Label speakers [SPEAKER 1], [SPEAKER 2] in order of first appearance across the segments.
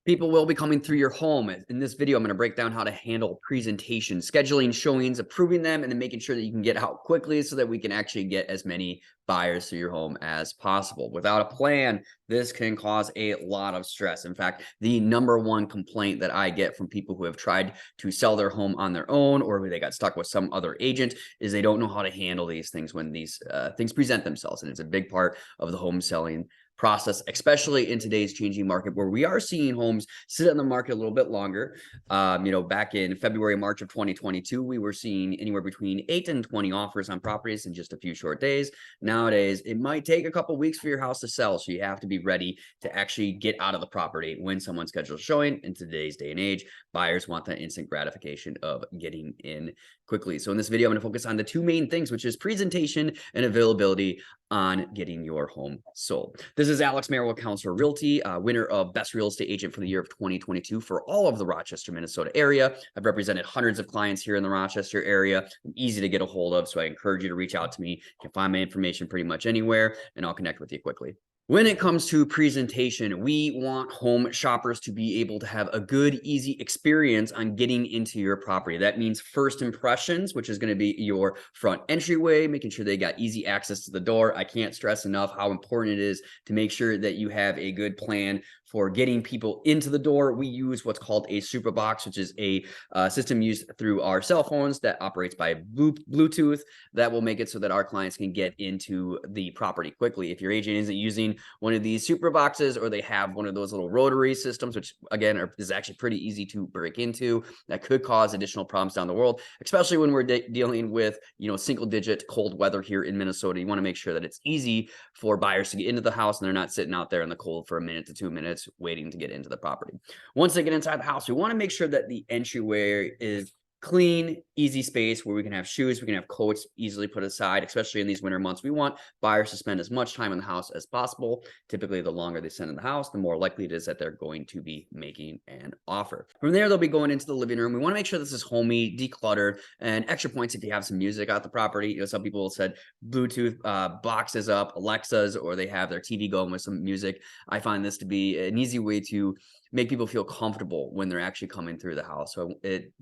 [SPEAKER 1] People will be coming through your home. In this video, I'm going to break down how to handle presentation, scheduling showings, approving them, and then making sure that you can get out quickly so that we can actually get as many buyers through your home as possible. Without a plan, this can cause a lot of stress. In fact, the number one complaint that I get from people who have tried to sell their home on their own or they got stuck with some other agent is they don't know how to handle these things when these things present themselves. And it's a big part of the home selling process, especially in today's changing market where we are seeing homes sit on the market a little bit longer. Back in February, March of 2022, we were seeing anywhere between 8 and 20 offers on properties in just a few short days. Nowadays, it might take a couple weeks for your house to sell, so you have to be ready to actually get out of the property when someone schedules showing. In today's day and age, buyers want that instant gratification of getting in quickly. So in this video, I'm going to focus on the two main things, which is presentation and availability on getting your home sold. This is Alex Merrill, Counselor Realty, winner of Best Real Estate Agent for the year of 2022 for all of the Rochester, Minnesota area. I've represented hundreds of clients here in the Rochester area. I'm easy to get a hold of, so I encourage you to reach out to me. You can find my information pretty much anywhere, and I'll connect with you quickly. When it comes to presentation, we want home shoppers to be able to have a good, easy experience on getting into your property. That means first impressions, which is going to be your front entryway, making sure they got easy access to the door. I can't stress enough how important it is to make sure that you have a good plan for getting people into the door. We use what's called a super box, which is a system used through our cell phones that operates by Bluetooth. That will make it so that our clients can get into the property quickly. If your agent isn't using one of these super boxes or they have one of those little rotary systems, which again is actually pretty easy to break into, that could cause additional problems down the road, especially when we're dealing with single digit cold weather here in Minnesota. You want to make sure that it's easy for buyers to get into the house and they're not sitting out there in the cold for a minute to 2 minutes waiting to get into the property. Once they get inside the house, we want to make sure that the entryway is clean, easy space where we can have shoes, we can have coats easily put aside, especially in these winter months. We want buyers to spend as much time in the house as possible. Typically, the longer they spend in the house, the more likely it is that they're going to be making an offer. From there, they'll be going into the living room. We want to make sure this is homey, decluttered, and extra points if you have some music at the property. Some people said Bluetooth boxes up, Alexas, or they have their TV going with some music. I find this to be an easy way to make people feel comfortable when they're actually coming through the house. So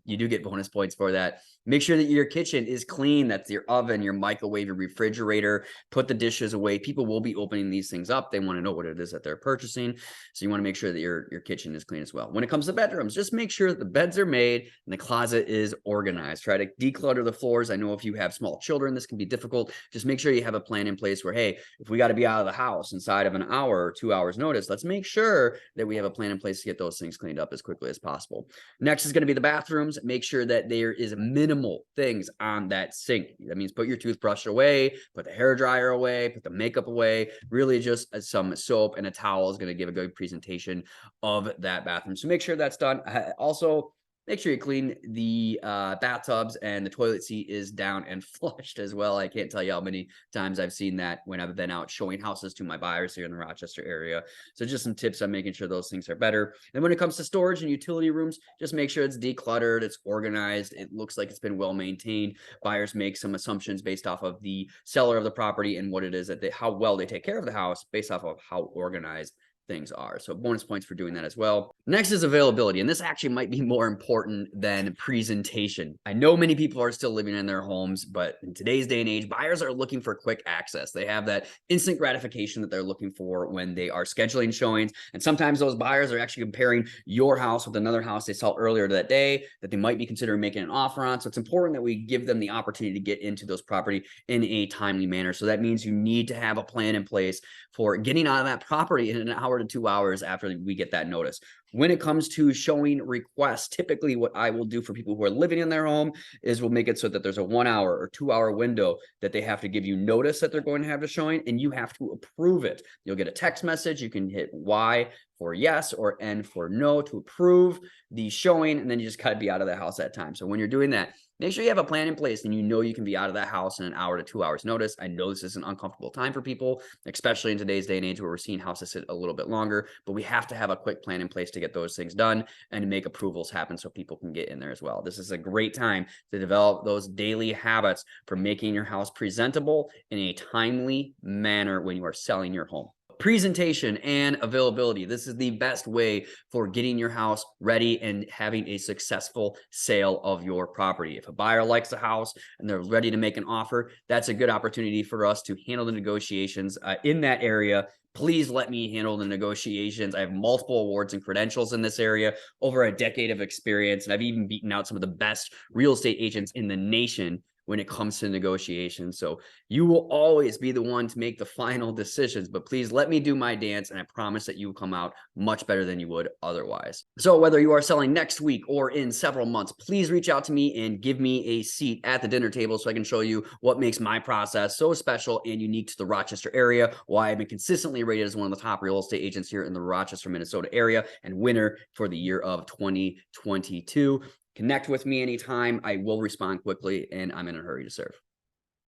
[SPEAKER 1] you do get bonus points for that. Make sure that your kitchen is clean. That's your oven, your microwave, your refrigerator. Put the dishes away. People will be opening these things up. They want to know what it is that they're purchasing. So you want to make sure that your kitchen is clean as well. When it comes to bedrooms, just make sure that the beds are made and the closet is organized. Try to declutter the floors. I know if you have small children, this can be difficult. Just make sure you have a plan in place where, hey, if we got to be out of the house inside of an hour or 2 hours notice, let's make sure that we have a plan in place to get those things cleaned up as quickly as possible. Next is going to be the bathrooms. Make sure that there is minimal things on that sink. That means put your toothbrush away, put the hair dryer away, put the makeup away. Really just some soap and a towel is going to give a good presentation of that bathroom. So make sure that's done. Also, make sure you clean the bathtubs and the toilet seat is down and flushed as well. I can't tell you how many times I've seen that when I've been out showing houses to my buyers here in the Rochester area. So just some tips on making sure those things are better. And when it comes to storage and utility rooms, just make sure it's decluttered, it's organized, it looks like it's been well maintained. Buyers make some assumptions based off of the seller of the property and what it is that how well they take care of the house based off of how organized things are. So bonus points for doing that as well. Next is availability. And this actually might be more important than presentation. I know many people are still living in their homes, but in today's day and age, buyers are looking for quick access. They have that instant gratification that they're looking for when they are scheduling showings. And sometimes those buyers are actually comparing your house with another house they saw earlier that day that they might be considering making an offer on. So it's important that we give them the opportunity to get into those property in a timely manner. So that means you need to have a plan in place for getting out of that property in an hour to 2 hours after we get that notice. When it comes to showing requests, typically what I will do for people who are living in their home is we'll make it so that there's a 1 hour or 2 hour window that they have to give you notice that they're going to have a showing, and you have to approve it. You'll get a text message. You can hit Y for yes or N for no to approve the showing, and then you just got to be out of the house that time. So when you're doing that, make sure you have a plan in place and you know you can be out of that house in an hour to 2 hours notice. I know this is an uncomfortable time for people, especially in today's day and age where we're seeing houses sit a little bit longer, but we have to have a quick plan in place to get those things done and to make approvals happen so people can get in there as well. This is a great time to develop those daily habits for making your house presentable in a timely manner when you are selling your home. presentation and availability. This is the best way for getting your house ready and having a successful sale of your property. If a buyer likes the house and they're ready to make an offer, that's a good opportunity for us to handle the negotiations in that area. Please let me handle the negotiations. I have multiple awards and credentials in this area, over a decade of experience, and I've even beaten out some of the best real estate agents in the nation when it comes to negotiations. So you will always be the one to make the final decisions, but please let me do my dance, and I promise that you will come out much better than you would otherwise. So whether you are selling next week or in several months, please reach out to me and give me a seat at the dinner table so I can show you what makes my process so special and unique to the Rochester area, why I've been consistently rated as one of the top real estate agents here in the Rochester, Minnesota area, and winner for the year of 2022. Connect with me anytime. I will respond quickly, and I'm in a hurry to serve.